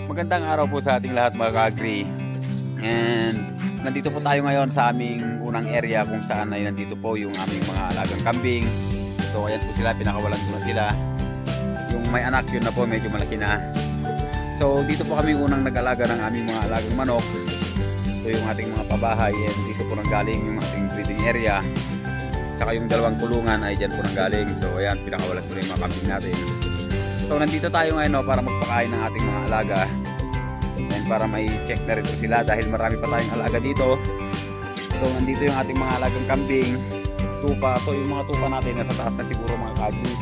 Magandang araw po sa ating lahat mga ka-agri. And nandito po tayo ngayon sa aming unang area kung saan ay nandito po yung aming mga alagang kambing. So ayan po sila, pinakawalan ko na sila. Yung may anak yun na po, medyo malaki na. So dito po kami unang nag-alaga ng aming mga alagang manok. So yung ating mga pabahay, and dito po nanggaling yung ating breeding area. Tsaka yung dalawang kulungan ay dyan po nanggaling. So ayan, pinakawalan ko na yung mga kambing natin. So nandito tayo ngayon para magpakain ng ating mga alaga. And para may check na rin po sila dahil marami pa tayong alaga dito. So nandito yung ating mga alagang kambing, tupa. So yung mga tupa natin nasa taas na siguro mga kagli.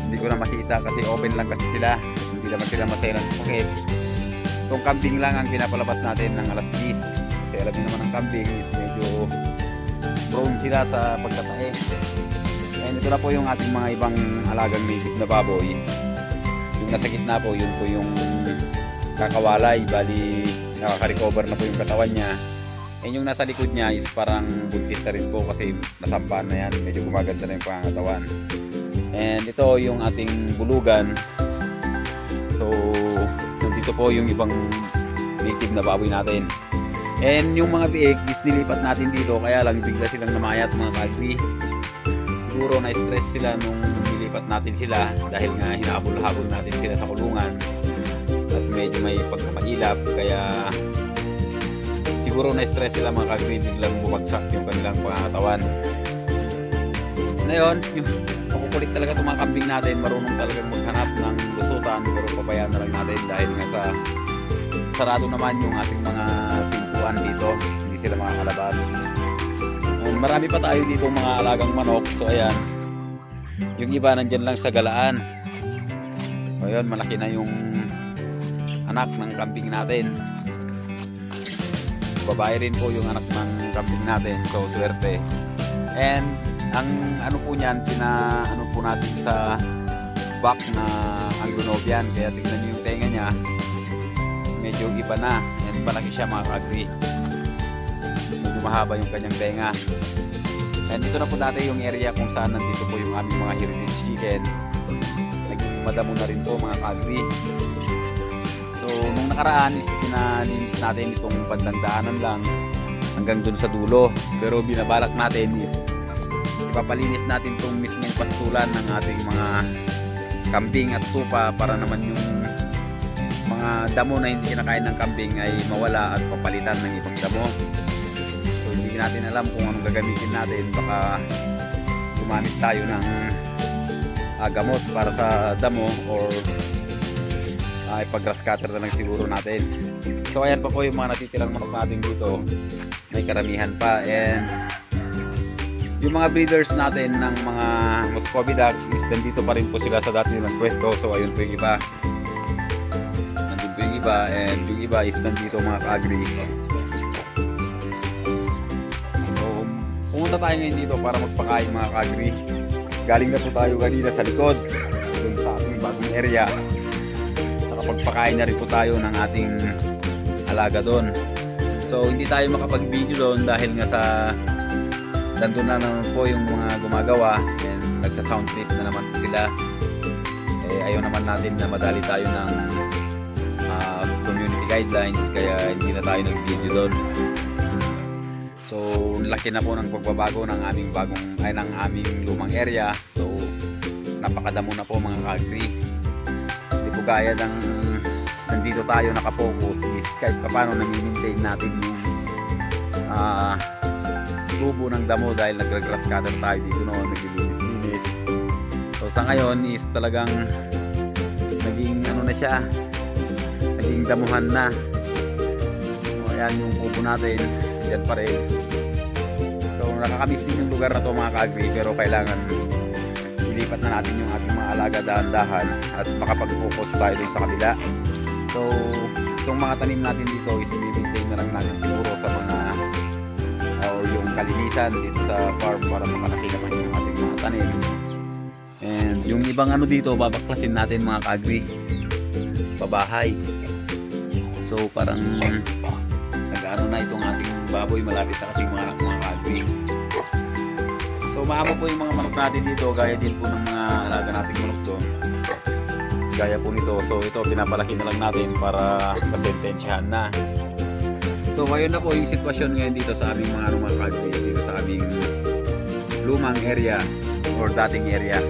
Hindi ko na makita kasi open lang kasi sila. Hindi naman sila maselan sa pakit. Itong kambing lang ang pinapalabas natin ng alas 10. Kasi alam niyo naman ang kambing is medyo prone sila sa pagkatae. And ito na po yung ating mga ibang alagang native na baboy. Yung nasa gitna po, yun po yung kakawalay. Bali, nakaka-recover na po yung katawan niya. And yung nasa likod niya is parang buntis na rin po kasi nasampaan na yan. Medyo gumaganda na yung pangangatawan. And ito yung ating bulugan. So, nandito po yung ibang native na baboy natin. And yung mga biik is nilipat natin dito. Kaya lang bigla silang namayat mga kagri. Siguro na-stress sila nung nilipat natin sila dahil nga hinahabol-habol natin sila sa kulungan at medyo may pagkamailap, kaya siguro na-stress sila mga kagri, biglang bumagsak yung kanilang pangangatawan. Ngayon, yung makukulit talaga itong mga kambing natin, marunong talagang maghanap ng lusutan, pero pabayaan na lang natin dahil nga sa sarado naman yung ating mga pintuan dito, hindi sila makakalabas. Marami pa tayo dito mga alagang manok. So ayan, yung iba nandyan lang sa galaan. So ayan, malaki na yung anak ng kambing natin. Babae rin po yung anak ng kambing natin. So swerte. And ang ano po niyan, pinaano po natin sa back na Anglo-Nobian. Kaya tingnan niyo yung tenga niya, medyo iba na. And malaki siya mga kagri. Medyo mahaba yung kanyang tenga. And dito na po dati yung area kung saan nandito po yung aming mga heritage chickens. Naging madamo na rin po mga kagri. So nung nakaraan is pinalinis natin itong bandang daanan lang hanggang dun sa dulo. Pero binabalak natin is ipapalinis natin itong mismong pastulan ng ating mga kambing at tupa para naman yung mga damo na hindi kinakain ng kambing ay mawala at papalitan ng ibang damo. So hindi natin alam kung anong gagamitin natin, baka gumamit tayo ng gamot para sa damo or ipag-grass cutter na lang siguro natin. So ayan pa po yung mga natitirang manok natin dito, may karamihan pa. And yung mga breeders natin ng mga Muscovy ducks is nandito pa rin po sila sa dati nilang pwesto. So ayun po yung iba, yung iba, and yung iba is nandito mga ka-agri. So pumunta tayo ngayon dito para magpakain mga ka-agri. Galing na po tayo kanina sa likod dun sa ating bagong area. Nakapagpakain na rin po tayo ng ating alaga doon. So hindi tayo makapag-video doon dahil nga sa nandun na naman po yung mga gumagawa and nagsa-sound trip na naman po sila. Ayaw naman natin na madali tayo ng community guidelines, kaya hindi na tayo nag-video doon. So laki na po ng pagbabago ng aming ng aming lumang area. So napakadamo na po mga ka-agri. Hindi po gaya ng nandito tayo nakapokus is kahit paano nami-maintain natin yung tubo ng damo dahil nag-grass cutter tayo dito noon, naglilinis-linis. So sa ngayon is talagang naging ano na siya, naging damuhan na. So ayan yung kubo natin, dyan pa rin. So nakakamiss din yung lugar na to mga ka-agri, pero kailangan ilipat na natin yung ating mga alaga dahan-dahan at makapag-focus tayo dun sa kabila. So itong mga tanim natin dito is i-maintain na lang natin siguro sa mga or yung kalinisan dito sa farm para makalaki naman yung ating mga tanim. And yung ibang ano dito babaklasin natin mga ka-agri, pabahay. So parang nag-ano na itong ating baboy, malapit na kasing mga ka-agri. So maamo po yung mga manok natin dito, gaya din po ng mga alaga nating manok doon. gaya po nito. So ito pinapalaki na lang natin para pasentensyahan na. So ngayon na po yung sitwasyon ngayon dito sa aming mga ka-agri, dito sa aming lumang area or dating area.